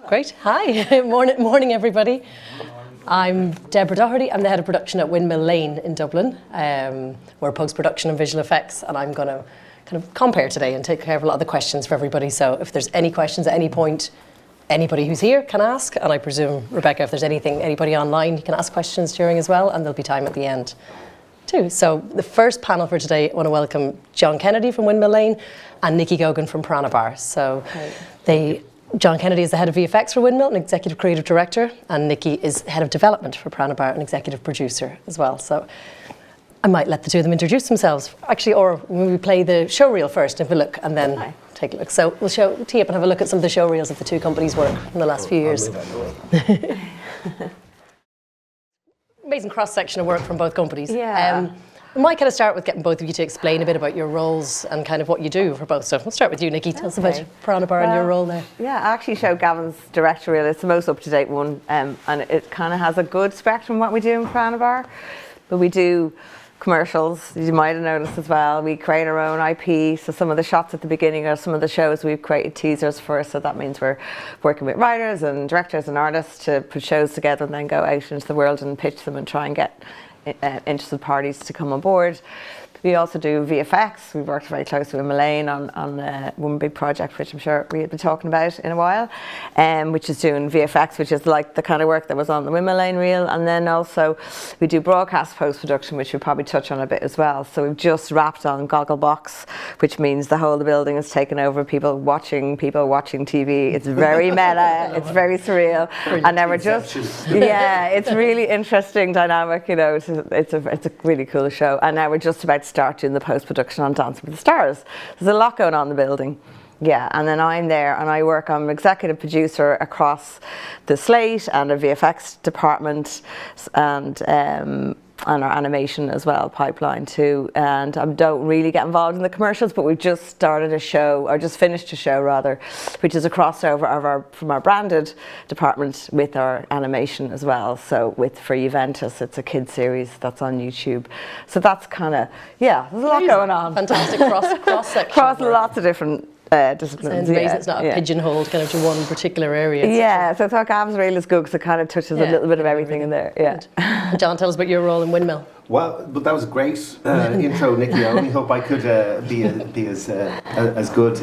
Great. Hi. Morning, everybody. I'm Deborah Doherty. I'm the head of production at Windmill Lane in Dublin. We're post-production and visual effects, and I'm going to kind of compare today and take care of a lot of the questions for everybody. So if there's any questions at any point, anybody who's here can ask, and I presume, Rebecca, if there's anybody online, you can ask questions during as well, and there'll be time at the end too. So the first panel for today, I want to welcome John Kennedy from Windmill Lane and Nicky Gogan from Piranha Bar. So John Kennedy is the head of VFX for Windmill and executive creative director, and Nicky is head of development for Piranha Bar and executive producer as well. So I might let the two of them introduce themselves, actually, or when we play the show reel first, have a look, and then take a look. So we'll tee up and have a look at some of the show reels of the two companies' work in the last few years. Amazing cross-section of work from both companies. Yeah. I might kind of start with getting both of you to explain a bit about your roles and kind of what you do for both. So we'll start with you, Nicky. Tell us about Piranha Bar and your role there. Yeah, I actually showed Gavin's director reel. It's the most up-to-date one, and it kind of has a good spectrum of what we do in Piranha Bar. But we do commercials, you might have noticed as well. We create our own IP, so some of the shots at the beginning are some of the shows we've created teasers for, so that means we're working with writers and directors and artists to put shows together and then go out into the world and pitch them and try and get interested parties to come on board. We also do VFX. We've worked very closely with Mullane on one big project, which I'm sure we'll be talking about in a while, which is doing VFX, which is like the kind of work that was on the Windmill Lane reel. And then also we do broadcast post-production, which we'll probably touch on a bit as well. So we've just wrapped on Gogglebox, which means the whole of the building is taken over, people watching TV. It's very meta, it's very surreal. And now we're just, it's really interesting dynamic, you know, it's a really cool show. And now we're just about to start doing the post-production on Dancing with the Stars. There's a lot going on in the building. Yeah, and then I'm there and I work, I'm executive producer across the slate and a VFX department and our animation as well, pipeline too. And I don't really get involved in the commercials, but we've just started a show, or just finished a show rather, which is a crossover of from our branded department with our animation as well. So for Juventus, it's a kid series that's on YouTube. So that's kind of, there's a lot going on. Fantastic cross-section. Across lots of different disciplines. Sounds amazing. It's not pigeonholed kind of to one particular area. So I thought Gavin's reel is good because it kind of touches a little bit of everything in there. Yeah. John, tell us about your role in Windmill. Well, that was a great intro, Nicky. I only hope I could be as good.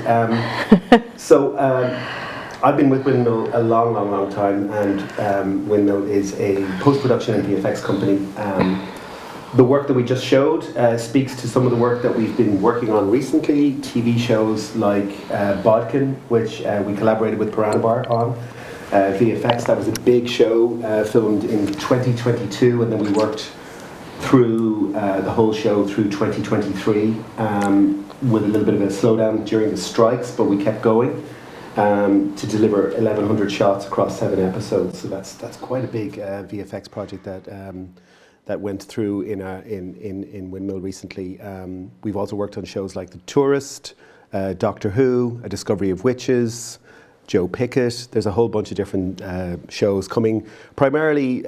I've been with Windmill a long time, and Windmill is a post-production and VFX company. The work that we just showed speaks to some of the work that we've been working on recently, TV shows like Bodkin, which we collaborated with Piranha Bar on. VFX, that was a big show filmed in 2022, and then we worked through the whole show through 2023 with a little bit of a slowdown during the strikes, but we kept going to deliver 1,100 shots across 7 episodes. So that's quite a big VFX project that went through in Windmill recently. We've also worked on shows like The Tourist, Doctor Who, A Discovery of Witches, Joe Pickett. There's a whole bunch of different shows coming primarily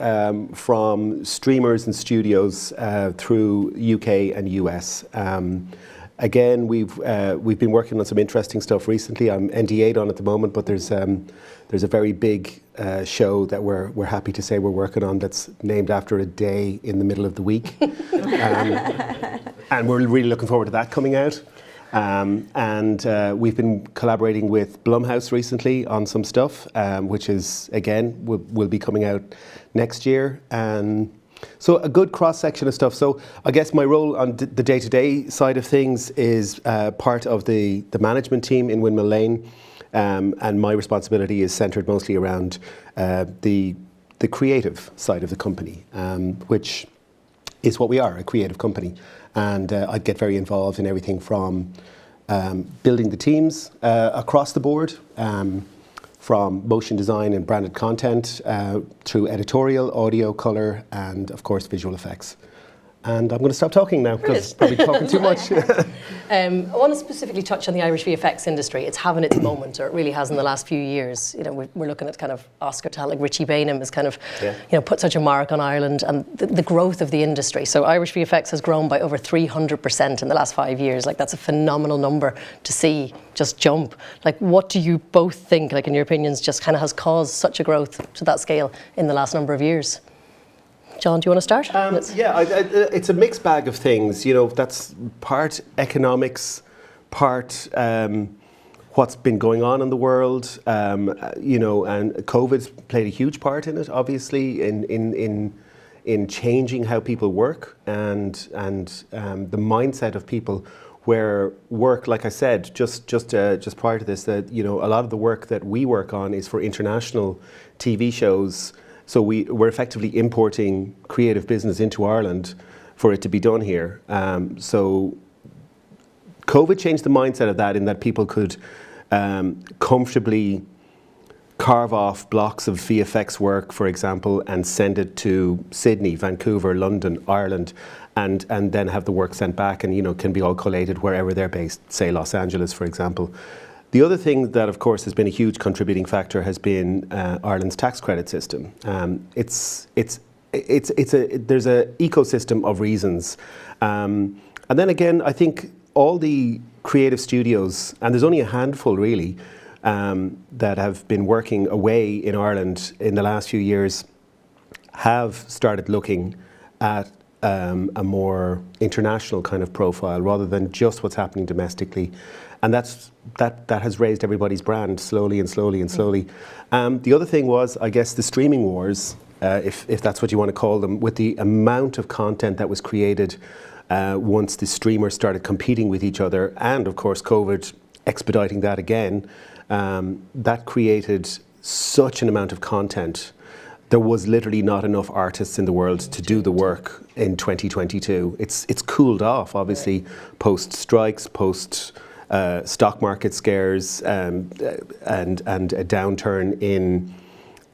from streamers and studios through UK and US. Again, we've been working on some interesting stuff recently. I'm NDA'd on at the moment, but there's a very big show that we're happy to say we're working on that's named after a day in the middle of the week. And we're really looking forward to that coming out. We've been collaborating with Blumhouse recently on some stuff, which is, again, will be coming out next year. So a good cross-section of stuff. So I guess my role on the day-to-day side of things is part of the management team in Windmill Lane. And my responsibility is centred mostly around the creative side of the company, which is what we are, a creative company. And I get very involved in everything from building the teams across the board, from motion design and branded content through editorial, audio, colour, and of course visual effects. And I'm going to stop talking now because probably talking too much. I want to specifically touch on the Irish VFX industry. It's having its moment, or it really has in the last few years. You know, we're looking at kind of Oscar talent, like Richie Bainham has kind of, you know, put such a mark on Ireland and the growth of the industry. So Irish VFX has grown by over 300% in the last 5 years. Like, that's a phenomenal number to see just jump. Like, what do you both think, like, in your opinions, just kind of has caused such a growth to that scale in the last number of years? John, do you want to start? It's a mixed bag of things. You know, that's part economics, part what's been going on in the world. You know, and COVID's played a huge part in it, obviously, in changing how people work and the mindset of people. Where work, like I said, just prior to this, that, you know, a lot of the work that we work on is for international TV shows. So we're effectively importing creative business into Ireland for it to be done here. So COVID changed the mindset of that, in that people could comfortably carve off blocks of VFX work, for example, and send it to Sydney, Vancouver, London, Ireland, and then have the work sent back, and, you know, can be all collated wherever they're based, say Los Angeles, for example. The other thing that, of course, has been a huge contributing factor has been Ireland's tax credit system. There's a ecosystem of reasons, and then again, I think all the creative studios, and there's only a handful really, that have been working away in Ireland in the last few years, have started looking at a more international kind of profile rather than just what's happening domestically. And that has raised everybody's brand slowly and slowly and slowly. The other thing was, I guess, the streaming wars, if that's what you want to call them, with the amount of content that was created once the streamers started competing with each other, and of course COVID expediting that again, that created such an amount of content. There was literally not enough artists in the world to do the work in 2022. It's cooled off, obviously, post strikes, post stock market scares, and a downturn in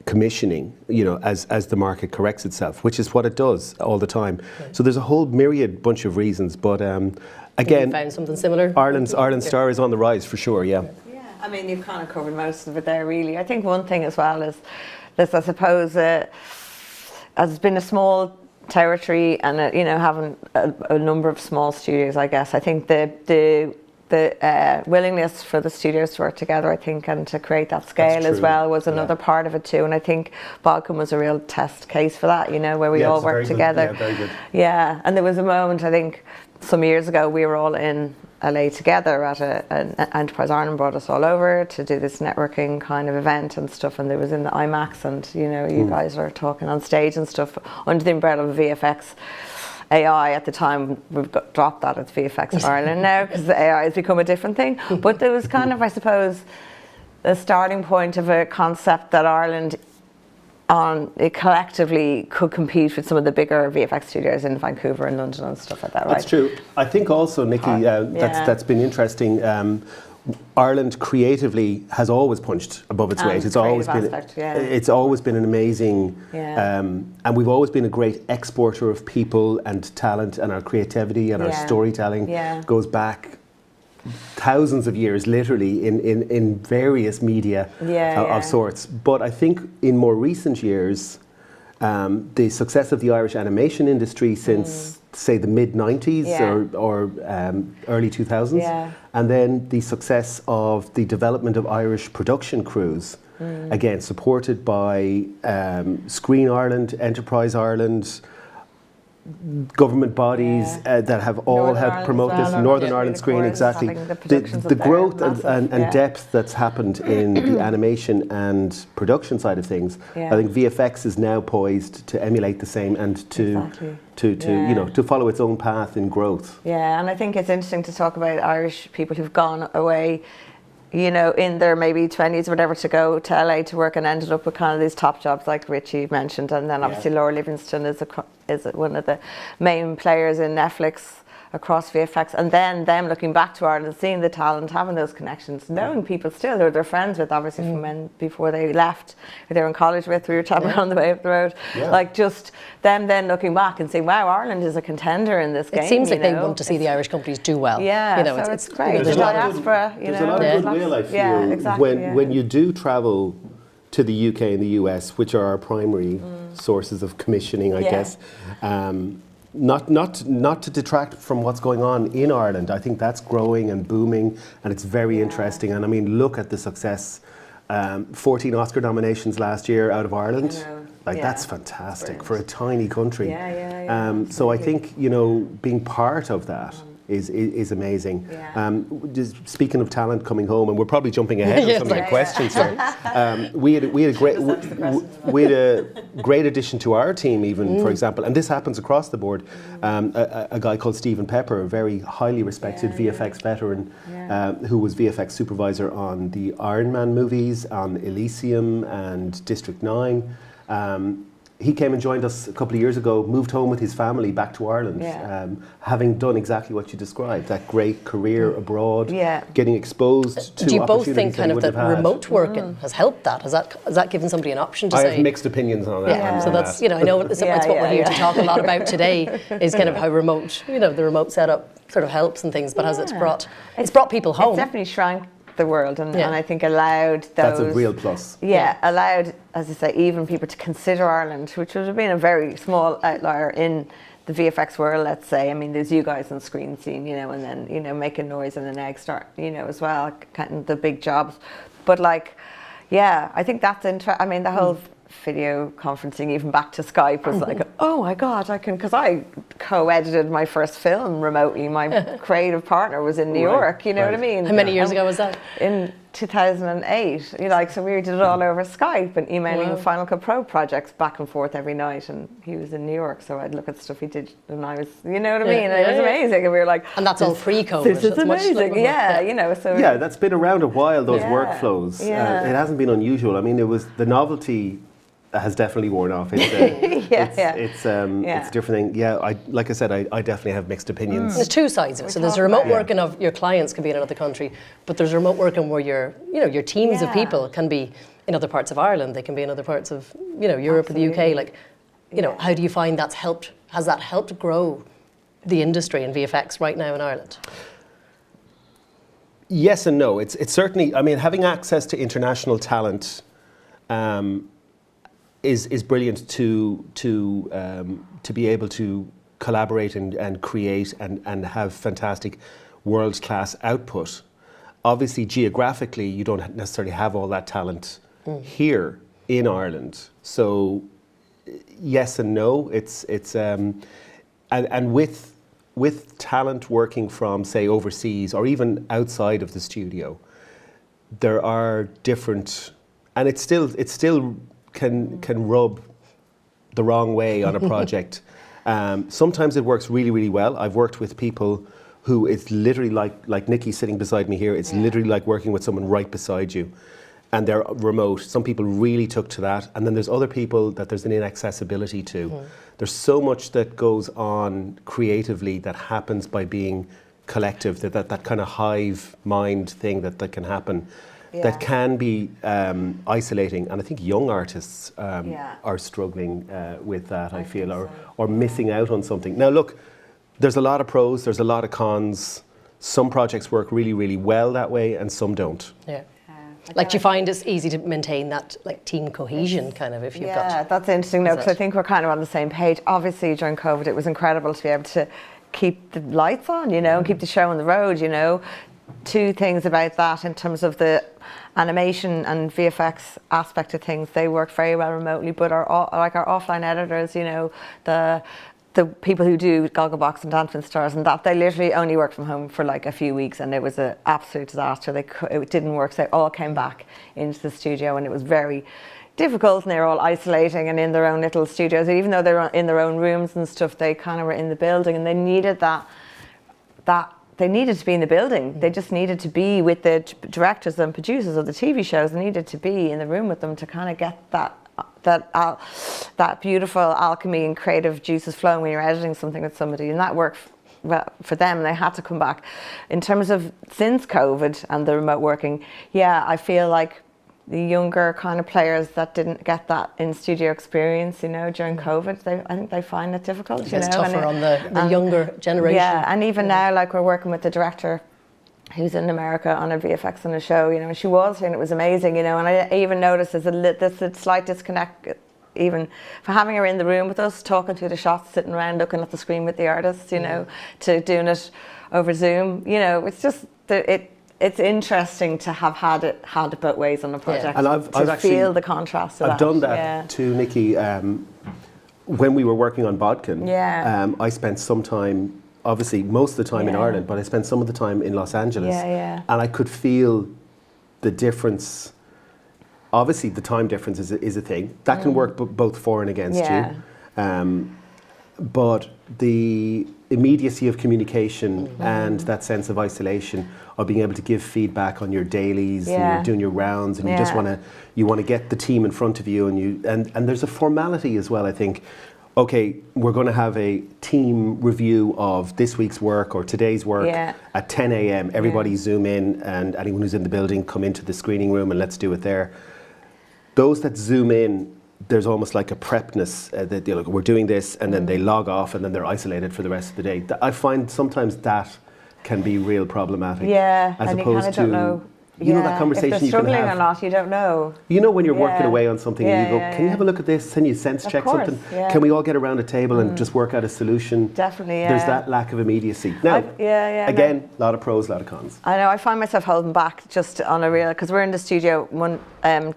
commissioning, you know, as the market corrects itself, which is what it does all the time. Right. So there's a whole myriad bunch of reasons, but again, you found something similar. Ireland's star is on the rise for sure. Yeah. I mean, you've kind of covered most of it there, really. I think one thing as well is this, I suppose, as it's been a small territory and, you know, having a number of small studios, I guess, I think the willingness for the studios to work together, I think, and to create that scale as well was another part of it too. And I think Balcom was a real test case for that, you know, where we all worked together. Yeah, very good. Yeah, and there was a moment, I think, some years ago, we were all in LA together at an Enterprise Ireland brought us all over to do this networking kind of event and stuff, and there was in the IMAX, and, you know, you guys are talking on stage and stuff under the umbrella of VFX AI at the time. We've dropped that at VFX Ireland now because the AI has become a different thing. But there was kind of, I suppose, the starting point of a concept that Ireland it collectively could compete with some of the bigger VFX studios in Vancouver and London and stuff like that, right? That's true. I think also, Nicky, that's been interesting. Ireland creatively has always punched above its weight. It's always been an amazing, and we've always been a great exporter of people and talent, and our creativity and our storytelling goes back thousands of years, literally, in various media of sorts. But I think in more recent years, the success of the Irish animation industry since, say, the mid-90s or early 2000s, and then the success of the development of Irish production crews, again, supported by Screen Ireland, Enterprise Ireland, government bodies that have all helped promote this. Northern Ireland Screen, exactly. The growth and depth that's happened in the animation and production side of things, I think VFX is now poised to emulate the same and to you know, to follow its own path in growth. Yeah, and I think it's interesting to talk about Irish people who've gone away, you know, in their maybe 20s or whatever, to go to LA to work and ended up with kind of these top jobs like Richie mentioned, and then obviously Laura Livingston is one of the main players in Netflix across VFX, and then them looking back to Ireland, seeing the talent, having those connections, knowing people still who they're friends with, obviously from when before they left, who they were in college with, we were chatting on the way up the road, like just them then looking back and saying, wow, Ireland is a contender in this game. It seems like they want to see the Irish companies do well. Yeah, you know, so it's great. There's a lot of goodwill, I feel, when you do travel to the UK and the US, which are our primary sources of commissioning, I guess. Not to detract from what's going on in Ireland. I think that's growing and booming, and it's very interesting. And I mean, look at the success. 14 Oscar nominations last year out of Ireland. Like that's fantastic for a tiny country. So I think, you know, being part of that is amazing. Just speaking of talent coming home, and we're probably jumping ahead of some of the questions here. We had a great addition to our team, even for example, and this happens across the board. A guy called Stephen Pepper, a very highly respected VFX veteran, who was VFX supervisor on the Iron Man movies, on Elysium and District 9. He came and joined us a couple of years ago, moved home with his family back to Ireland, having done exactly what you described, that great career abroad, getting exposed to. Do you both think kind of that remote working has helped that? Has that given somebody an option to say? I have mixed opinions on that. So that's, you know, I know it's what we're here to talk a lot about today is kind of how remote, you know, the remote setup sort of helps and things, but has it's brought people home. It's definitely shrank the world and I think allowed those. That's a real plus. Allowed, as I say, even people to consider Ireland, which would have been a very small outlier in the VFX world, let's say. I mean, there's you guys on screen scene, you know, and then, you know, making noise and the next start, you know, as well, kind of the big jobs. But like, I think that's interesting. I mean, the whole video conferencing, even back to Skype, was like, oh my God, I can, because I co-edited my first film remotely. My creative partner was in New York, you know what I mean? How many years ago was that? In 2008. You know, like, so we did it all over Skype and emailing Final Cut Pro projects back and forth every night, and he was in New York, so I'd look at stuff he did and I was, you know what I mean? And it was amazing, and we were like, and that's all pre-COVID. This is amazing, you know, so. Yeah, that's been around a while, those workflows. It hasn't been unusual. I mean, it was the novelty has definitely worn off. It's a different thing. Like I said, I definitely have mixed opinions. There's two sides of it. So there's a remote working of your clients can be in another country, but there's remote working where your teams of people can be in other parts of Ireland. They can be in other parts of, you know, Europe or the UK. Like, you know, how do you find that's helped? Has that helped grow the industry in VFX right now in Ireland? Yes and no. It's certainly. I mean, having access to international talent. Is brilliant to be able to collaborate and create and have fantastic world-class output. Obviously, geographically, you don't necessarily have all that talent here in Ireland. So, yes and no. It's and with talent working from, say, overseas or even outside of the studio, there are different, and it's still can rub the wrong way on a project. Sometimes it works really, really well. I've worked with people who it's literally like Nicky sitting beside me here. It's literally like working with someone right beside you, and they're remote. Some people really took to that, and then there's other people that there's an inaccessibility to. There's so much that goes on creatively that happens by being collective. That kind of hive mind thing that can happen. That can be isolating, and I think young artists are struggling with that, I feel, or missing out on something. Now look, there's a lot of pros, there's a lot of cons. Some projects work really, really well that way, and some don't. Like, do you find it's easy to maintain that like team cohesion kind of if you've got... Yeah, that's interesting though, because I think we're kind of on the same page. Obviously during COVID it was incredible to be able to keep the lights on, you know, and keep the show on the road, you know. Two things about that in terms of the animation and VFX aspect of things. They work very well remotely, but our offline editors, you know, the people who do Gogglebox and Dancing Stars and that, they literally only worked from home for like a few weeks, and it was an absolute disaster. It didn't work, so they all came back into the studio, and it was very difficult, and they were all isolating and in their own little studios. And even though they were in their own rooms and stuff, they kind of were in the building, and they needed that they needed to be in the building. They just needed to be with the directors and producers of the TV shows. They needed to be in the room with them to kind of get that beautiful alchemy and creative juices flowing when you're editing something with somebody. And that worked well, for them, they had to come back. In terms of since COVID and the remote working, yeah, I feel like the younger kind of players that didn't get that in-studio experience, you know, during COVID, I think they find it difficult, you know. It's tougher on the younger generation. Yeah, and even now, like, we're working with the director who's in America on a VFX on a show, you know, and she was here and it was amazing, you know, and I even noticed there's a slight disconnect even for having her in the room with us, talking through the shots, sitting around looking at the screen with the artists, you know, to doing it over Zoom, you know, it's just, it's interesting to have had it both ways on the project, and I've actually feel the contrast of I've done that to Nicky when we were working on Bodkin. I spent some time, obviously most of the time in Ireland, but I spent some of the time in Los Angeles, and I could feel the difference. Obviously the time difference is a thing that can work both for and against you, but the immediacy of communication and that sense of isolation, of being able to give feedback on your dailies and you're doing your rounds, and you just want to get the team in front of you, and there's a formality as well, I think. Okay, we're going to have a team review of this week's work or today's work at 10 a.m. Everybody zoom in, and anyone who's in the building come into the screening room and let's do it there. Those that zoom in, there's almost like a prepness that they're like, we're doing this, and then they log off, and then they're isolated for the rest of the day. I find sometimes that can be real problematic. Yeah, as and opposed you to kind of don't know. You know that conversation if they're you can struggling have. or not, you don't know. You know when you're working away on something and you go, can you have a look at this? Can you sense check something? Can we all get around a table and just work out a solution? Definitely, There's that lack of immediacy. Now, again, a lot of pros, a lot of cons. I know, I find myself holding back just on a real, because we're in the studio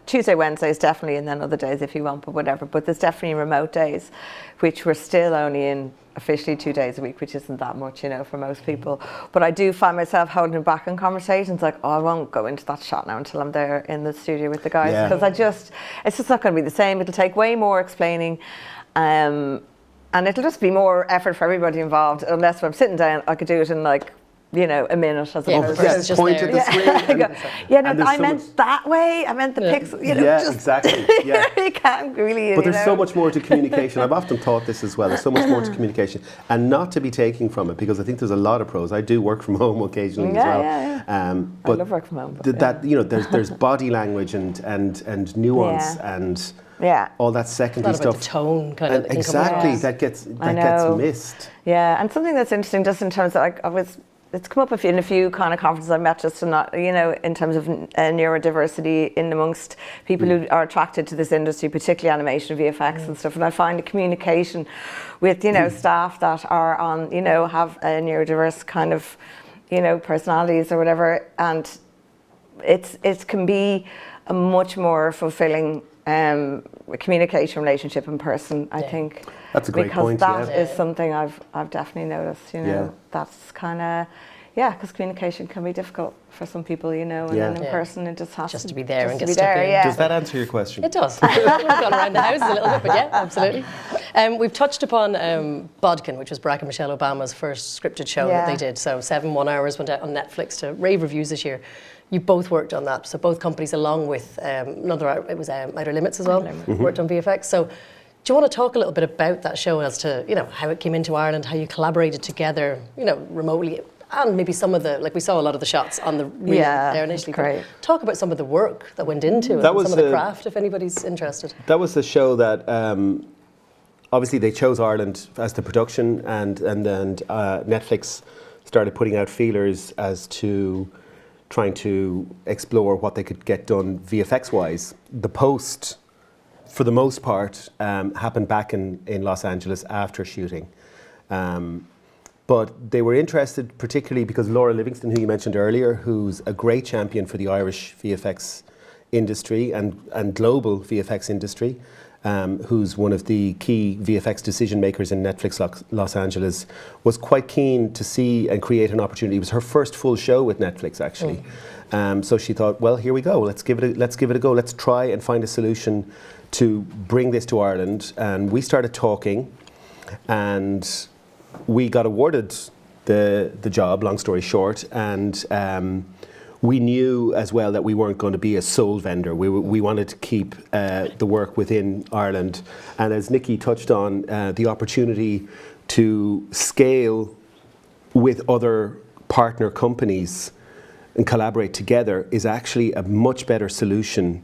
Tuesday, Wednesdays definitely, and then other days if you want, but whatever. But there's definitely remote days, which we're still only in officially 2 days a week, which isn't that much, you know, for most people. But I do find myself holding back in conversations like, oh, I won't go into that shot now until I'm there in the studio with the guys, because it's just not going to be the same. It'll take way more explaining, and it'll just be more effort for everybody involved. Unless when I'm sitting down, I could do it in like, you know, a minute as opposed to just point at the screen. I meant that way. I meant the pixel. You know, exactly. Yeah, you can't really. But there's so much more to communication. I've often thought this as well. There's so much more to communication, and not to be taking from it, because I think there's a lot of pros. I do work from home occasionally as well. But I love work from home. That you know, there's body language and nuance and all that secondary stuff. About the tone, kind of. Exactly, that gets missed. Yeah, and something that's interesting, just in terms of it's come up in a few kind of conferences I've met, just in terms of neurodiversity in amongst people who are attracted to this industry, particularly animation, VFX and stuff. And I find the communication with, staff that are on, have a neurodiverse kind of, personalities or whatever. And it can be a much more fulfilling communication relationship in person, I think. That's a great point. Because that is something I've definitely noticed, that's kind of, because communication can be difficult for some people, and then in person it just has to be there and get stuck in. Does that answer your question? It does. We've gone around the house a little bit, but yeah, absolutely. We've touched upon Bodkin, which was Barack and Michelle Obama's first scripted show that they did. So 7 1-hours went out on Netflix to rave reviews this year. You both worked on that. So both companies, along with Outer Limits as well, worked on VFX. So do you want to talk a little bit about that show as to, how it came into Ireland, how you collaborated together, remotely, and maybe some of we saw a lot of the shots on the reel there initially. Great. Talk about some of the work that went into it, and some of the craft, if anybody's interested. That was the show that, obviously they chose Ireland as the production, and then Netflix started putting out feelers as to trying to explore what they could get done VFX-wise. The post, for the most part, happened back in Los Angeles after shooting. But they were interested, particularly because Laura Livingston, who you mentioned earlier, who's a great champion for the Irish VFX industry and global VFX industry, who's one of the key VFX decision makers in Netflix Los Angeles, was quite keen to see and create an opportunity. It was her first full show with Netflix, actually. So she thought, well, here we go. Let's give it a go. Let's try and find a solution to bring this to Ireland. And we started talking, and we got awarded the job, long story short, and we knew as well that we weren't going to be a sole vendor. We wanted to keep the work within Ireland, and as Nicky touched on, the opportunity to scale with other partner companies and collaborate together is actually a much better solution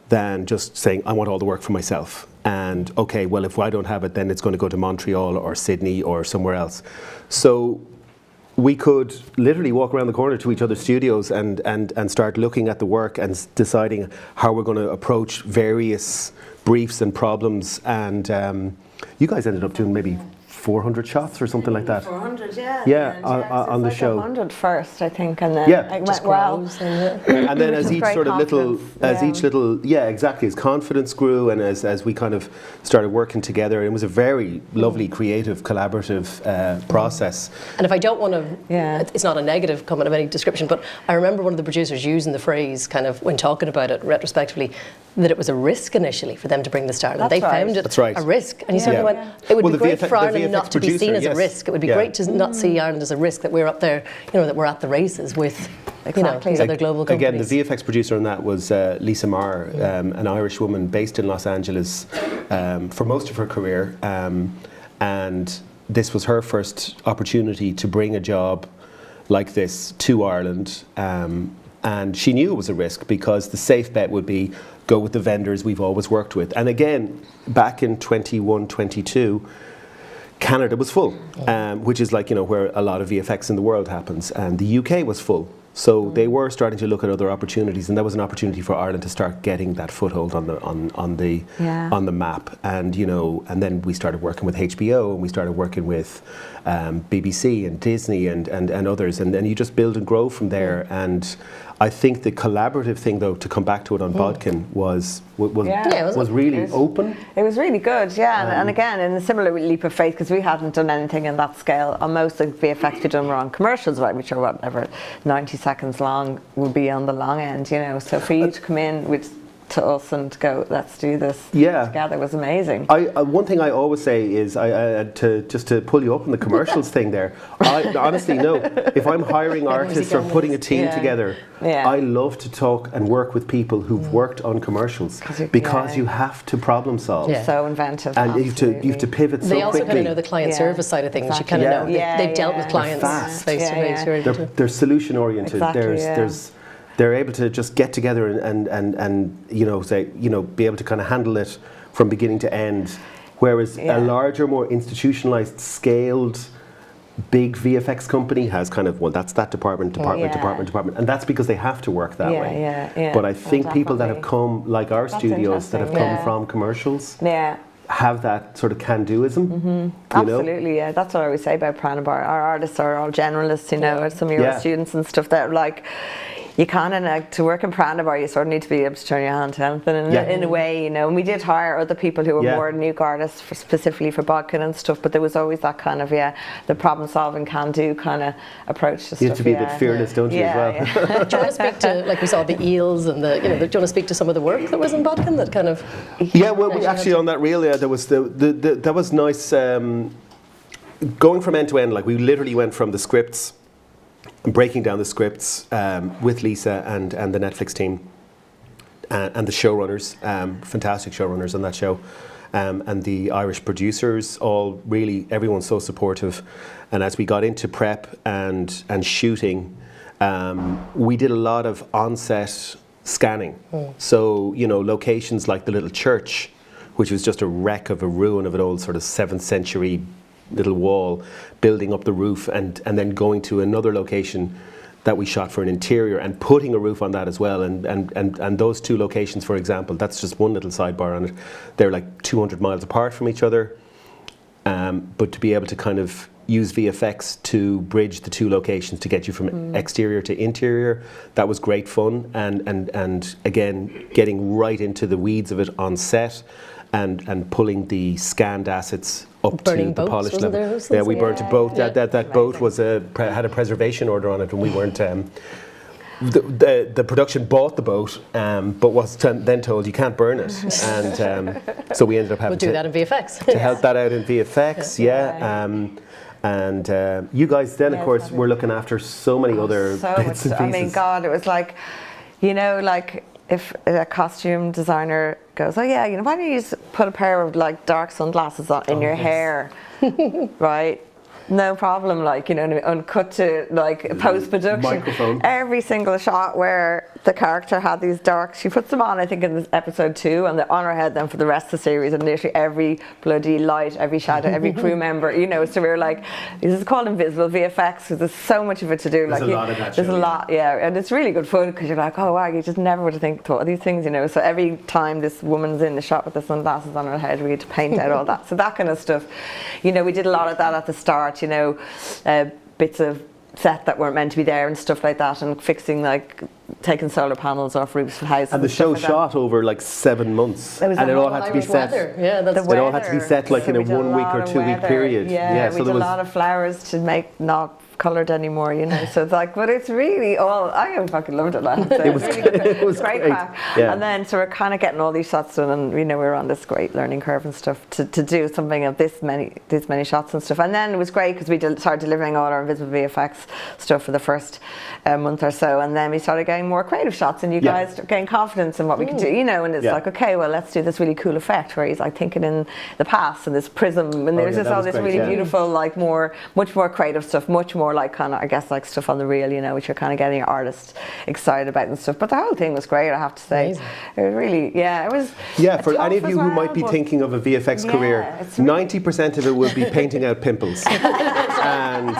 than just saying, I want all the work for myself. And okay, well, if I don't have it, then it's going to go to Montreal or Sydney or somewhere else. So we could literally walk around the corner to each other's studios and start looking at the work and deciding how we're going to approach various briefs and problems. And you guys ended up doing maybe 400 shots or something like that. 400, yeah. Yeah, on the show. 100 first, I think, and then Yeah. it Just went well. grows And then as Which is each great sort of little, confidence, yeah, exactly, as confidence grew and as we kind of started working together, it was a very lovely, creative, collaborative process. And if I don't want to, Yeah. it's not a negative comment of any description, but I remember one of the producers using the phrase kind of when talking about it retrospectively, that it was a risk initially for them to bring this to Ireland. That's They right. found it That's right. a risk. And you sort of Yeah. went, it would Well, be the great VFX for Ireland the not to be producer, seen as a yes. risk. It would be Yeah. great to not see Ireland as a risk, that we're up there, you know, that we're at the races with Exactly. these other global companies. Again, the VFX producer on that was Lisa Marr, an Irish woman based in Los Angeles for most of her career. And this was her first opportunity to bring a job like this to Ireland. And she knew it was a risk because the safe bet would be go with the vendors we've always worked with. And again, back in 21, 22, Canada was full, which is like, you know, where a lot of VFX in the world happens. And the UK was full. So they were starting to look at other opportunities, and that was an opportunity for Ireland to start getting that foothold on the map. And you know, and then we started working with HBO, and we started working with BBC and Disney and others, and then you just build and grow from there. And I think the collaborative thing, though, to come back to it on Bodkin was really open. It was really good, yeah. And again, in a similar leap of faith, because we hadn't done anything in that scale. On most of the VFX we'd done were on commercials, right, which are whatever 90 seconds long, would be on the long end, you know. So for you to come in to us and go, let's do this together was amazing. One thing I always say is, to pull you up on the commercials thing there, I honestly know, if I'm hiring artists or putting a team together, I love to talk and work with people who've worked on commercials because you have to problem solve. So inventive. And you have to pivot so quickly. They also kind of know the client service side of things. Exactly. You kind of know they've dealt with clients face to face. They're solution oriented. Exactly, They're able to just get together and you know, say, you know, be able to kind of handle it from beginning to end. Whereas a larger, more institutionalized, scaled, big VFX company has kind of, well, that's that department, and that's because they have to work that way. But I think people that have come, like our studios, that have come from commercials, have that sort of can-doism. Absolutely, yeah. That's what I always say about Piranha Bar. Our artists are all generalists, you know, some of your students and stuff that are like, you kind of like, to work in Piranha Bar, you sort of need to be able to turn your hand to anything in a way, you know. And we did hire other people who were more nuke artists specifically for Bodkin and stuff, but there was always that kind of, the problem-solving, can-do kind of approach to stuff. You have to be a bit fearless, don't you, as well? Do you want to speak to, like we saw the eels and do you want to speak to some of the work that was in Bodkin that kind of... Yeah, well, we actually, on that reel, there was that was nice, going from end to end, like we literally went from the scripts, breaking down the scripts with Lisa and the Netflix team and the showrunners, fantastic showrunners on that show, and the Irish producers, all really, everyone's so supportive. And as we got into prep and shooting, we did a lot of on-set scanning. So, you know, locations like the little church, which was just a wreck of a ruin of an old sort of 7th century little wall, building up the roof and then going to another location that we shot for an interior and putting a roof on that as well. And those two locations, for example, that's just one little sidebar on it. They're like 200 miles apart from each other. But to be able to kind of use VFX to bridge the two locations to get you from exterior to interior, that was great fun. And again, getting right into the weeds of it on set and pulling the scanned assets up Burning to the boats, polished wasn't level. there? We burnt a boat. That boat was had a preservation order on it, and we weren't. The production bought the boat, but was then told you can't burn it, and so we ended up having We'll do that in VFX. to help that out in VFX. And you guys then, of course, were looking after so many other bits and pieces. I mean, God, it was like, you know, like if a costume designer goes, oh yeah, you know, why don't you just put a pair of like dark sunglasses on in your hair, right? no problem, like, you know, uncut to like post-production. Microphone. Every single shot where the character had these dark, she puts them on, I think, in this episode 2, and they're on her head then for the rest of the series, and literally every bloody light, every shadow, every crew member, you know, so we were like, this is called invisible VFX, because there's so much of it to do. There's like, a lot of that there's show, a lot, yeah, and it's really good fun, because you're like, oh wow, you just never would have thought of these things, you know, so every time this woman's in the shot with the sunglasses on her head, we had to paint out all that, so that kind of stuff, you know, we did a lot of that at the start, you know, bits of set that weren't meant to be there and stuff like that, and fixing, like, taking solar panels off roofs of houses. And the show like shot over like 7 months, and it all had to be set. Yeah, that's it all had to be set like in a 1 week or 2 week period. Yeah, so we there did was a lot of flowers to make not coloured anymore, you know. So it's like, but it's really all. I fucking loved it. I have to say. It was, really good. it was great great. crack. Yeah. And then so we're kind of getting all these shots done, and you know, we were on this great learning curve and stuff to do something of this many shots and stuff. And then it was great because we started delivering all our invisible VFX stuff for the first month or so, and then we started getting more creative shots, and you guys gained confidence in what we could do, you know. And it's like, okay, well, let's do this really cool effect where he's like thinking in the past and this prism, and there's just all this really beautiful, like much more creative stuff, much more like kind of, I guess, like stuff on the reel, you know, which you're kind of getting your artists excited about and stuff. But the whole thing was great, I have to say. Amazing. It was really, it was. Yeah, for any of you who might be thinking of a VFX career, 90% of it will be painting out pimples, and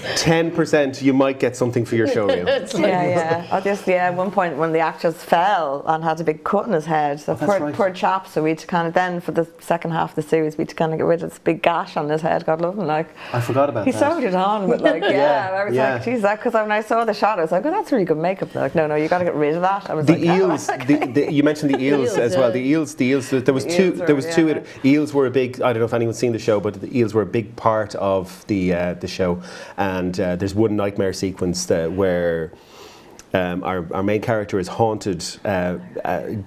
10% you might get something for your show reel. At one point when the actress fell and had a big cut in his head, so poor chap, so we'd kind of then for the second half of the series we'd kind of get rid of this big gash on his head, God love him, like. I forgot about that. He sewed it on, but like, I was like, geez, that, because when I saw the shot I was like, oh, that's really good makeup. They're like, no, you got to get rid of that. I was the eels, you mentioned the eels as well. The eels, there was two eels were a big, I don't know if anyone's seen the show, but the eels were a big part of the show. And there's one nightmare sequence where our main character is haunted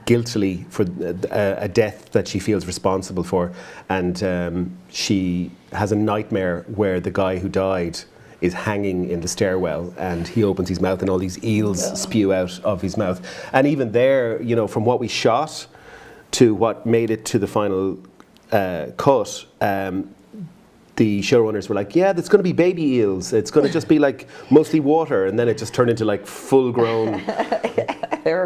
guiltily for a death that she feels responsible for, and she has a nightmare where the guy who died is hanging in the stairwell, and he opens his mouth and all these eels spew out of his mouth. And even there, you know, from what we shot to what made it to the final cut, the showrunners were like, yeah, there's going to be baby eels. It's going to just be like mostly water. And then it just turned into like full grown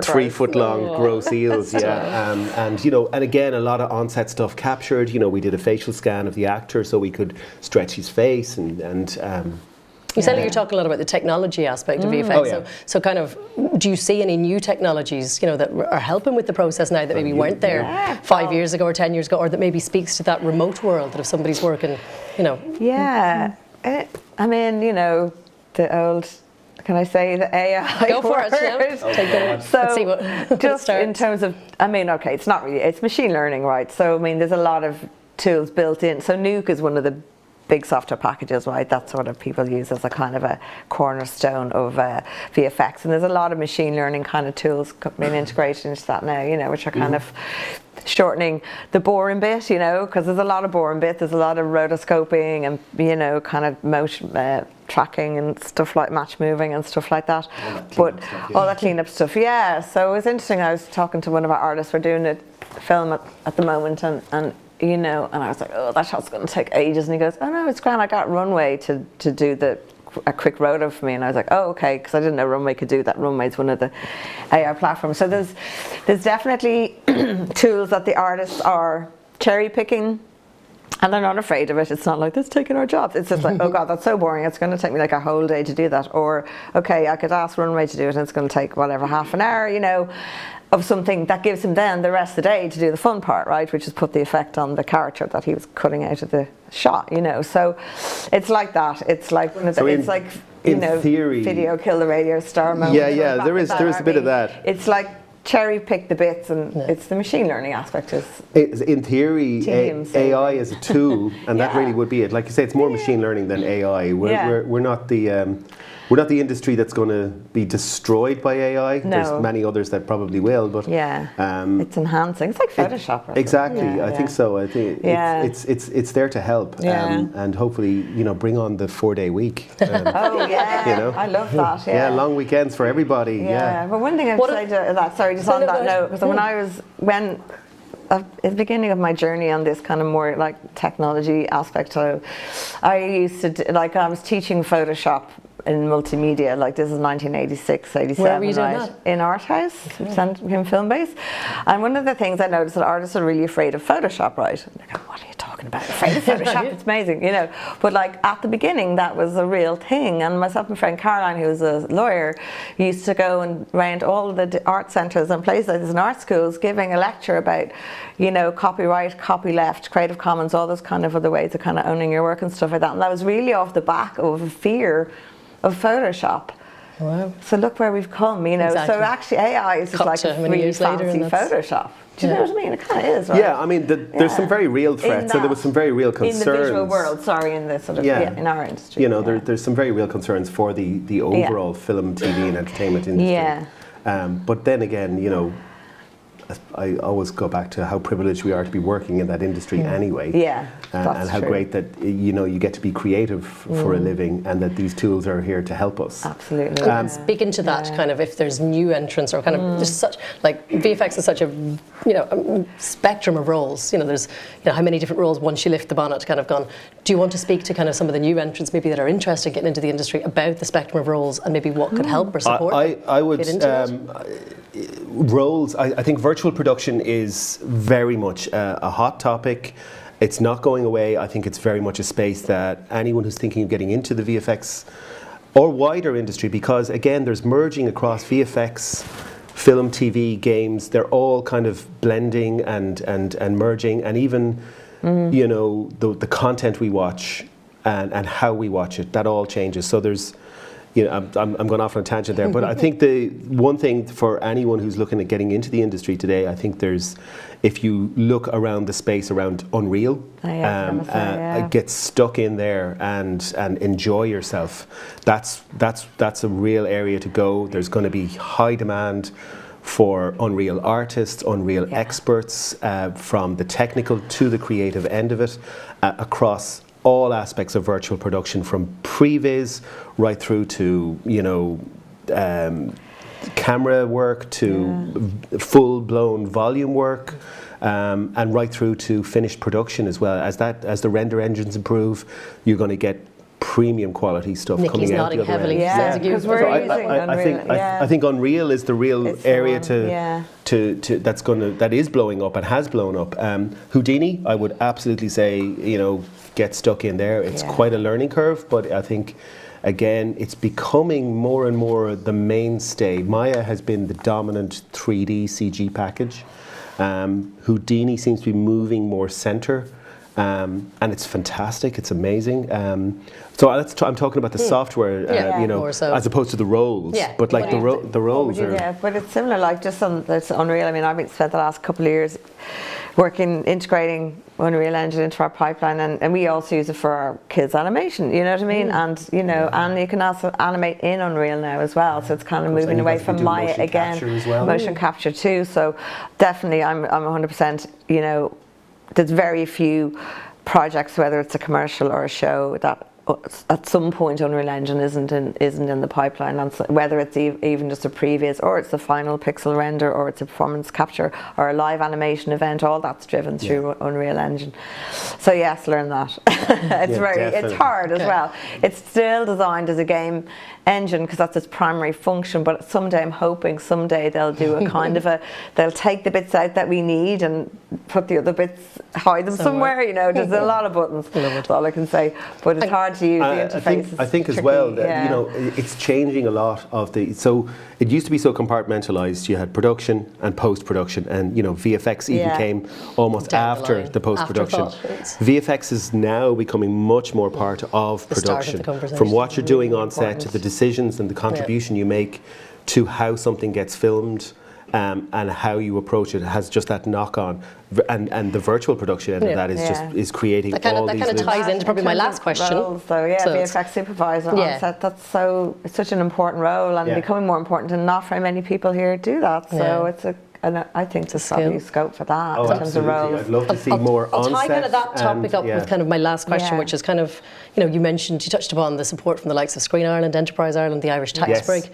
3 foot long gross eels. And, you know, and again, a lot of on-set stuff captured. You know, we did a facial scan of the actor so we could stretch his face and you said that you're talking a lot about the technology aspect of VFX. So kind of, do you see any new technologies, you know, that are helping with the process now that maybe weren't there 5 years ago or 10 years ago, or that maybe speaks to that remote world that if somebody's working, you know? Yeah, I mean, you know, the old, can I say the AI Go for word? it, So let's see what just in terms of, I mean, okay, it's not really, it's machine learning, right? So, I mean, there's a lot of tools built in. So Nuke is one of the big software packages, right? That sort of people use as a kind of a cornerstone of VFX, and there's a lot of machine learning kind of tools being integrated into that now, you know, which are kind of shortening the boring bit, you know, because there's a lot of boring bit, there's a lot of rotoscoping and, you know, kind of motion tracking and stuff like match moving and stuff like that, all that cleanup stuff, so it was interesting. I was talking to one of our artists, we're doing a film at the moment, and you know, and I was like, oh, that shot's going to take ages. And he goes, oh no, it's grand. I got Runway to do a quick roto for me. And I was like, oh, okay, because I didn't know Runway could do that. Runway's one of the AI platforms. So there's definitely tools that the artists are cherry picking, and they're not afraid of it. It's not like, that's taking our jobs. It's just like, oh God, that's so boring. It's going to take me like a whole day to do that. Or, okay, I could ask Runway to do it and it's going to take whatever, half an hour, you know, of something that gives him then the rest of the day to do the fun part, right? Which is put the effect on the character that he was cutting out of the shot, you know. So it's like that. It's like, it's like, you know, theory, video kill the radio star moment. Yeah, there is a bit of that. It's like cherry pick the bits, and it's the machine learning aspect. In theory, AI is a tool, and that really would be it. Like you say, it's more machine learning than AI. We're not the industry that's going to be destroyed by AI. No. There's many others that probably will, but it's enhancing. It's like Photoshop. Right? Exactly. I think so. I think it's there to help, and hopefully, you know, bring on the 4-day week. You know, I love that. Yeah, long weekends for everybody. Yeah. But one thing I'd say to that, sorry, just on that note, because at the beginning of my journey on this kind of more like technology aspect. I used to I was teaching Photoshop in multimedia, like this is 1986, 87, Where were you doing right? that? In Art House, in Film Base. And one of the things I noticed that artists are really afraid of Photoshop, right? And they go, what are you talking about? Afraid of Photoshop? It's amazing, you know. But like at the beginning, that was a real thing. And myself and my friend Caroline, who was a lawyer, used to go and round all the art centres and places and art schools giving a lecture about, you know, copyright, copyleft, Creative Commons, all those kind of other ways of kind of owning your work and stuff like that. And that was really off the back of a fear of Photoshop. Wow. So look where we've come, you know. Exactly. So actually AI is just like a really fancy Photoshop. Do you know what I mean? It kind of is, right? Yeah, I mean, there's some very real threats, and there was some very real concerns. In the visual world, sorry, in the sort of, in our industry. You know, there's some very real concerns for the overall film, TV and entertainment industry. Yeah. But then again, you know, I always go back to how privileged we are to be working in that industry anyway. Yeah, and how great that, you know, you get to be creative for a living, and that these tools are here to help us. Absolutely. Speaking to that, kind of if there's new entrants or kind of there's such, like VFX is such a, you know, a spectrum of roles. You know, there's, you know, how many different roles once you lift the bonnet kind of gone. Do you want to speak to kind of some of the new entrants maybe that are interested in getting into the industry about the spectrum of roles and maybe what could help or support? I would roles. I think virtual production is very much a hot topic. It's not going away. I think it's very much a space that anyone who's thinking of getting into the VFX or wider industry, because again, there's merging across VFX, film, TV, games. They're all kind of blending and merging, and even you know, the content we watch and how we watch it, that all changes. So there's, you know, I'm going off on a tangent there, but I think the one thing for anyone who's looking at getting into the industry today, I think there's, if you look around the space around Unreal, get stuck in there and enjoy yourself. That's a real area to go. There's going to be high demand for Unreal artists, Unreal experts, from the technical to the creative end of it, across all aspects of virtual production, from previs right through to, you know, camera work to full-blown volume work, and right through to finished production as well. As the render engines improve, you're going to get premium quality stuff coming out the other heavily. end. Because we're using Unreal. I think Unreal is the real area that is blowing up and has blown up. Houdini, I would absolutely say, you know, get stuck in there. It's quite a learning curve, but I think, again, it's becoming more and more the mainstay. Maya has been the dominant 3D CG package. Houdini seems to be moving more center. And it's fantastic. It's amazing. So I'm talking about the software, you know, as opposed to the roles. Yeah. But like the roles are. Yeah, but it's similar. Like just on that's Unreal. I mean, I've spent the last couple of years integrating Unreal Engine into our pipeline, and we also use it for our kids' animation. You know what I mean? And you know, and you can also animate in Unreal now as well. So it's kind of moving away from Maya again. Motion capture too. So definitely, I'm 100%. You know. There's very few projects, whether it's a commercial or a show, that at some point Unreal Engine isn't in the pipeline, and so whether it's even just a previs, or it's the final pixel render, or it's a performance capture, or a live animation event, all that's driven through Unreal Engine. So yes, learn that. It's hard as well. It's still designed as a game engine because that's its primary function, but someday I'm hoping they'll do a kind of they'll take the bits out that we need and put the other bits, hide them somewhere, you know. There's a lot of buttons, that's all I can say, but it's hard to use the interface. I think as well that, you know, it's changing a lot of so it used to be so compartmentalized. You had production and post-production, and you know, VFX even came almost after the post-production. VFX is now becoming much more part of production, from what you're doing on set to the decisions and the contribution you make to how something gets filmed, and how you approach it has just that knock-on, and the virtual production end of that is creating all these. That kind of ties into probably my last question. Roles, VFX supervisor on set. It's such an important role, and becoming more important, and not very many people here do that. So and I think there's probably scope for that in terms of roles. I'd love to see more on set. I'll tie kind of that topic up with kind of my last question, which is kind of, you know, you touched upon the support from the likes of Screen Ireland, Enterprise Ireland, the Irish tax break.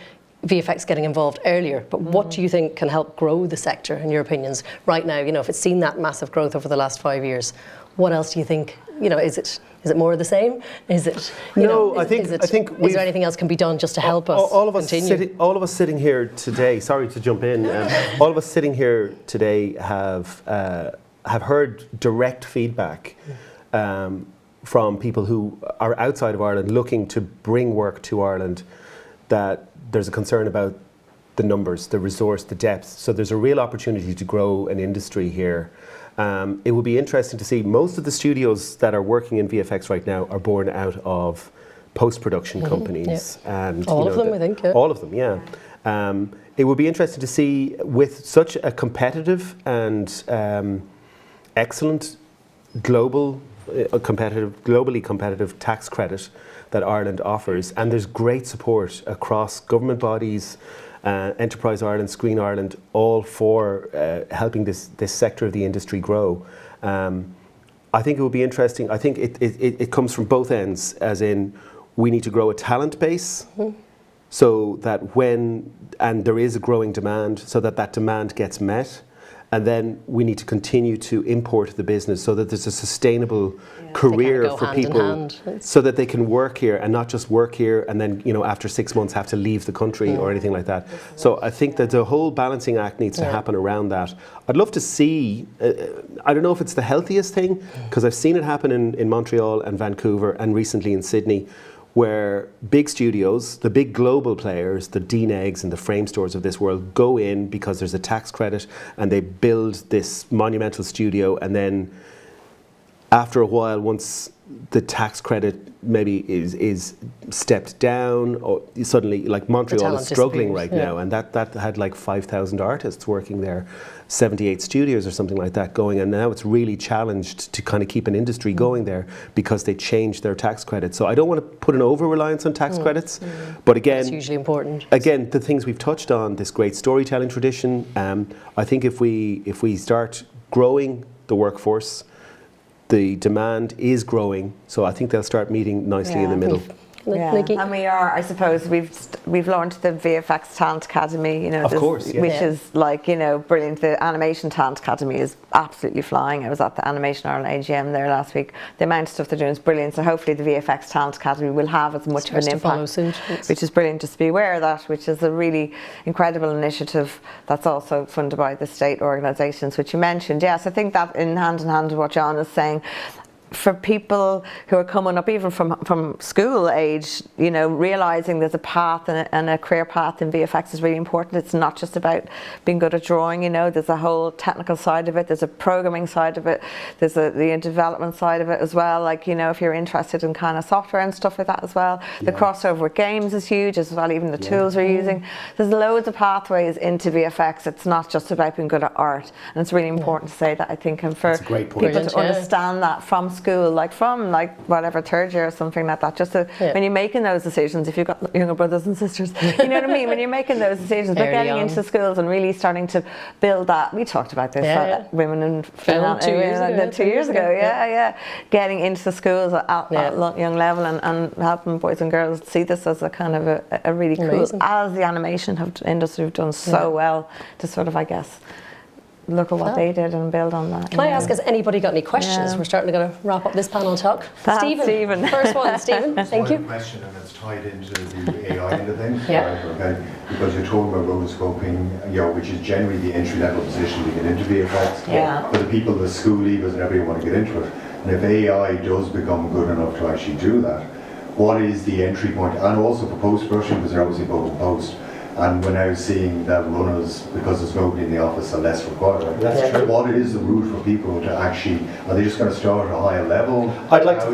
VFX getting involved earlier, but what do you think can help grow the sector, in your opinions, right now? You know, if it's seen that massive growth over the last 5 years, what else do you think? You know, is it more of the same? Is it? I think is there anything else can be done just to help us all of continue? all of us sitting here today. Sorry to jump in. All of us sitting here today have heard direct feedback from people who are outside of Ireland looking to bring work to Ireland, that there's a concern about the numbers, the resource, the depth. So there's a real opportunity to grow an industry here. It will be interesting to see. Most of the studios that are working in VFX right now are born out of post-production companies. Yeah. And all of them, I think. Yeah. All of them, yeah. It will be interesting to see, with such a competitive and excellent globally competitive tax credit that Ireland offers, and there's great support across government bodies, Enterprise Ireland, Screen Ireland, all for helping this sector of the industry grow. I think it will be interesting. I think it comes from both ends, as in we need to grow a talent base so that and there is a growing demand, so that demand gets met. And then we need to continue to import the business so that there's a sustainable career for people, so that they can work here and not just work here and then, you know, after 6 months have to leave the country or anything like that. So I think that the whole balancing act needs to happen around that. I'd love to see, I don't know if it's the healthiest thing, because I've seen it happen in Montreal and Vancouver and recently in Sydney, where big studios, the big global players, the DNEGs and the frame stores of this world, go in because there's a tax credit and they build this monumental studio, and then after a while, once the tax credit maybe is stepped down, or suddenly, like Montreal is struggling right now, and that had like 5,000 artists working there, 78 studios or something like that going, and now it's really challenged to kind of keep an industry going there because they changed their tax credits. So I don't want to put an over-reliance on tax credits, but again, it's hugely important. Again, the things we've touched on, this great storytelling tradition, I think if we start growing the workforce, the demand is growing, so I think they'll start meeting nicely in the middle. Nicky? And we are, I suppose, we've launched the VFX Talent Academy, you know, which is like, you know, brilliant. The Animation Talent Academy is absolutely flying. I was at the Animation Ireland AGM there last week. The amount of stuff they're doing is brilliant. So hopefully the VFX Talent Academy will have as much of an impact, which is brilliant. Just be aware of that, which is a really incredible initiative that's also funded by the state organisations, which you mentioned. Yes, I think that in hand with what John is saying, for people who are coming up even from school age, you know, realising there's a path and a career path in VFX is really important. It's not just about being good at drawing, you know, there's a whole technical side of it, there's a programming side of it, there's the development side of it as well, like, you know, if you're interested in kind of software and stuff like that as well. The crossover with games is huge as well, even the tools we're using. There's loads of pathways into VFX. It's not just about being good at art, and it's really important to say that, I think, and for people to understand that from school, like from whatever third year or something like that, just to, when you're making those decisions, if you've got younger brothers and sisters, you know what I mean, when you're making those decisions, but getting into schools and really starting to build that. We talked about this at Women in Film 2 years ago, getting into the schools at that young level and helping boys and girls see this as a kind of a really cool, as the animation industry have done so well to sort of, I guess, look at what they did and build on that. Can I ask, has anybody got any questions? We're starting to wrap up this panel talk. Stephen. First one, Stephen. Thank you. Question, and it's tied into the AI end of things. Okay, because you're talking about rotoscoping, you know, which is generally the entry-level position to get into VFX. But the people, the school leavers and everyone want to get into it. And if AI does become good enough to actually do that, what is the entry point? And also for post-production, because they're obviously both in post. And we're now seeing that runners, because there's nobody in the office, are less required. Right? That's true. What is the route for people to actually? Are they just going to start at a higher level? I'd like to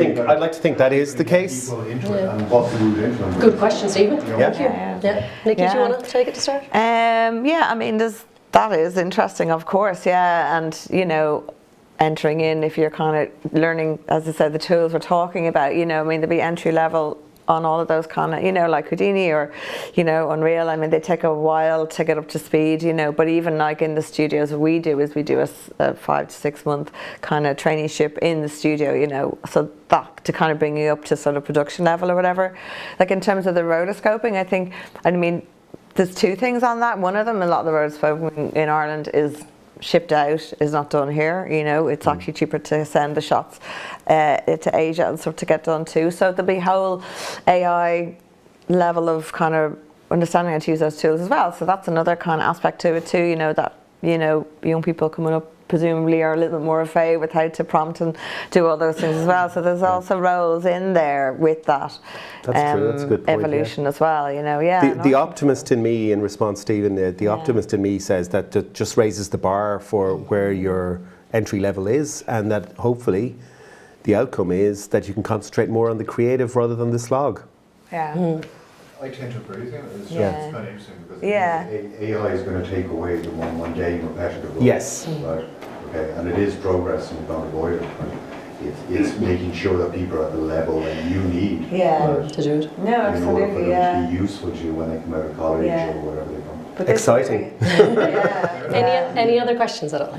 think that is the case. And what's the route into them? Good question, Stephen. Thank you. Nicky, do you want to take it to start? I mean, that is interesting, of course. And you know, entering in, if you're kind of learning, as I said, the tools we're talking about. You know, I mean, there'll be entry level on all of those kind of, you know, like Houdini or, you know, Unreal. I mean, they take a while to get up to speed, you know, but even like in the studios, what we do is we do a 5 to 6 month kind of traineeship in the studio, you know, so that to kind of bring you up to sort of production level or whatever. Like in terms of the rotoscoping, I mean, there's two things on that. One of them, a lot of the roads spoken in Ireland is shipped out, is not done here. You know, it's actually cheaper to send the shots to Asia and stuff to get done too. So there'll be whole AI level of kind of understanding how to use those tools as well. So that's another kind of aspect to it too. You know, that, you know, young people coming up presumably are a little bit more afraid with how to prompt and do all those things as well. So there's also roles in there with that. That's true. That's a good point, evolution as well. You know, yeah. The optimist in me, in response, Stephen, the optimist in me says that it just raises the bar for where your entry level is, and that hopefully the outcome is that you can concentrate more on the creative rather than the slog. Yeah. I tend to agree with you. It's kind of interesting because AI is going to take away the more mundane, repetitive roles. Yes. Right. Okay. And it is progress, and you can't avoid it. Right? It's making sure that people are at the level that you need. Yeah. To do it. No, absolutely. In order for them to be useful to you when they come out of college or wherever they come. But exciting. Any other questions at all?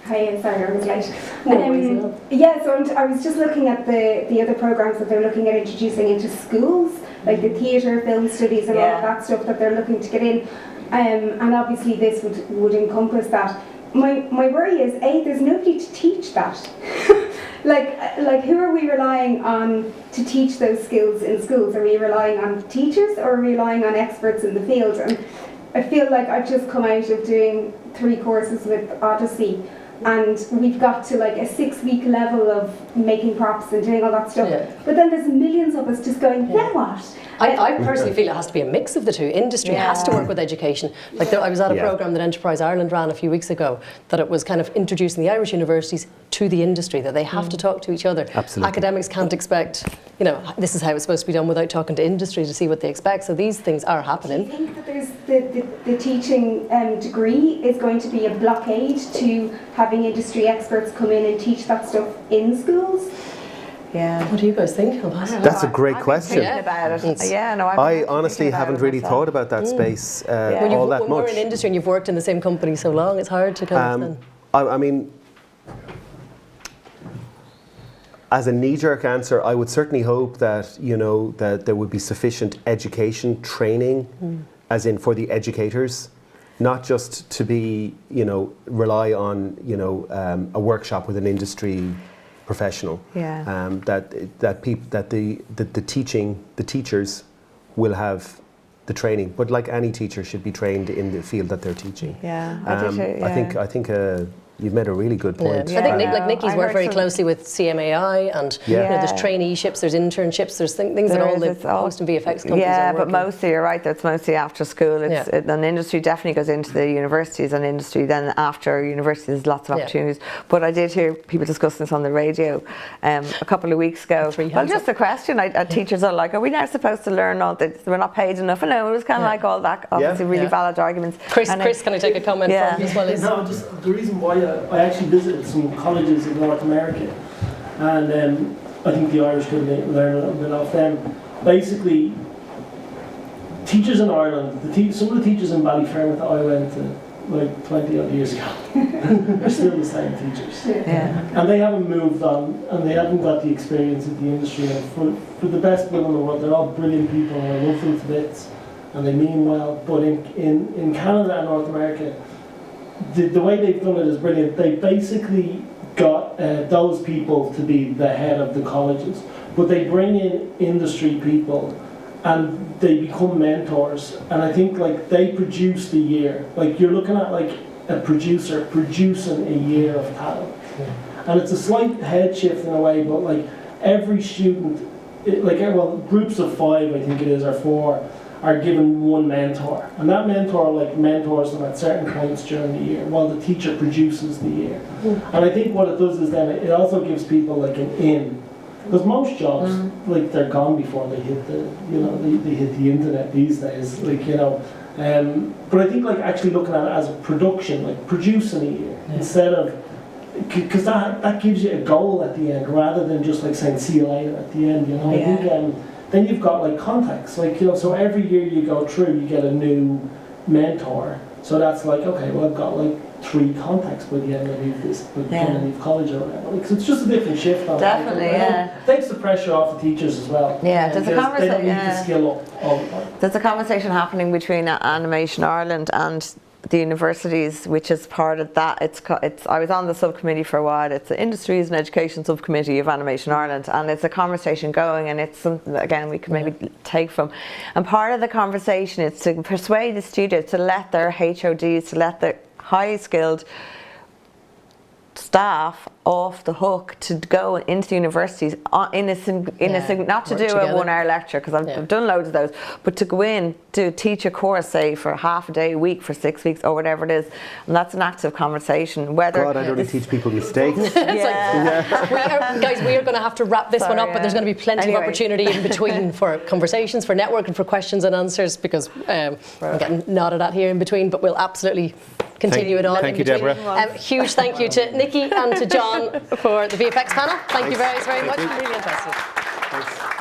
Hi, sorry, I was late. So I was just looking at the other programs that they're looking at introducing into schools, like the theatre, film studies, and all of that stuff that they're looking to get in. And obviously this would encompass that. My worry is, there's nobody to teach that. like who are we relying on to teach those skills in schools? Are we relying on teachers, or are we relying on experts in the field? And I feel like I've just come out of doing 3 courses with Odyssey, and we've got to like a 6-week level of making props and doing all that stuff. But then there's millions of us just going, now what? I personally feel it has to be a mix of the two. Industry has to work with education. Like I was at a programme that Enterprise Ireland ran a few weeks ago, that it was kind of introducing the Irish universities to the industry, that they have to talk to each other. Absolutely. Academics can't expect, you know, this is how it's supposed to be done without talking to industry to see what they expect. So these things are happening. Do you think that there's the teaching degree is going to be a blockade to having industry experts come in and teach that stuff in schools? Yeah. What do you guys think of that? That's a great question. About it. I honestly haven't really thought about that space all that when much. we're in industry and you've worked in the same company so long, it's hard to kind of... I mean, as a knee-jerk answer, I would certainly hope that, you know, that there would be sufficient education training, as in for the educators, not just to be, you know, rely on, you know, a workshop with an industry professional. That the teachers will have the training, but like any teacher should be trained in the field that they're teaching. I think you've made a really good point. I think like Nicky's worked very closely with CMAI, and you know, there's traineeships, there's internships, there's things that all the post and VFX companies are working. But mostly, you're right, that's mostly after school. And industry definitely goes into the universities, and industry then after university there's lots of opportunities. But I did hear people discussing this on the radio a couple of weeks ago. Well, just a question, teachers are like, are we now supposed to learn all this? We're not paid enough. And no, it was kind of like all that, obviously really valid arguments. Chris, can I take a comment from as well? No, just the reason why I actually visited some colleges in North America, and I think the Irish could learn a little bit off them. Basically, teachers in Ireland, some of the teachers in Ballyfermot that I went to like 20 odd years ago are still the same teachers. And they haven't moved on, and they haven't got the experience of the industry. And for the best will in the world, they're all brilliant people, and I love them to bits, and they mean well. But in Canada and North America, the way they've done it is brilliant. They basically got those people to be the head of the colleges, but they bring in industry people and they become mentors. And I think like they produce the year. Like you're looking at like a producer producing a year of talent. And it's a slight head shift in a way, but like every student, groups of 5, I think it is, or 4, are given one mentor, and that mentor mentors them at certain points during the year while the teacher produces the year. And I think what it does is then it also gives people like an in, because most jobs like they're gone before they hit the they hit the internet these days, but I think like actually looking at it as a production, like producing a year instead of, because that gives you a goal at the end rather than just like saying see you later at the end, I think then you've got like contacts, so every year you go through, you get a new mentor. So that's like, okay, well I've got like 3 contacts by the end of this, by the time I leave college or whatever. Like, so it's just a different shift. On Definitely, it takes the pressure off the teachers as well. Yeah, there's a conversation. They don't need to skill up all the time. There's a conversation happening between Innnovation Ireland and the universities, which is part of that. I was on the subcommittee for a while. It's the Industries and Education Subcommittee of Innnovation Ireland, and it's a conversation going, and it's something that, again, we can maybe take from. And part of the conversation is to persuade the students to let their HODs, to let their highly skilled staff off the hook to go into the universities not to do a 1 hour lecture, because I've done loads of those, but to go in to teach a course, say for half a day a week for 6 weeks or whatever it is, and that's an active conversation. Whether God, I'd only teach people mistakes. Guys, we are going to have to wrap this one up, but there's going to be plenty of opportunity in between for conversations, for networking, for questions and answers, because I'm getting nodded at here in between, but we'll absolutely continue it on. Thank you, Deborah. Huge thank you to Nicky and to John for the VFX panel. Thank you very, very much. Really interesting. Thanks.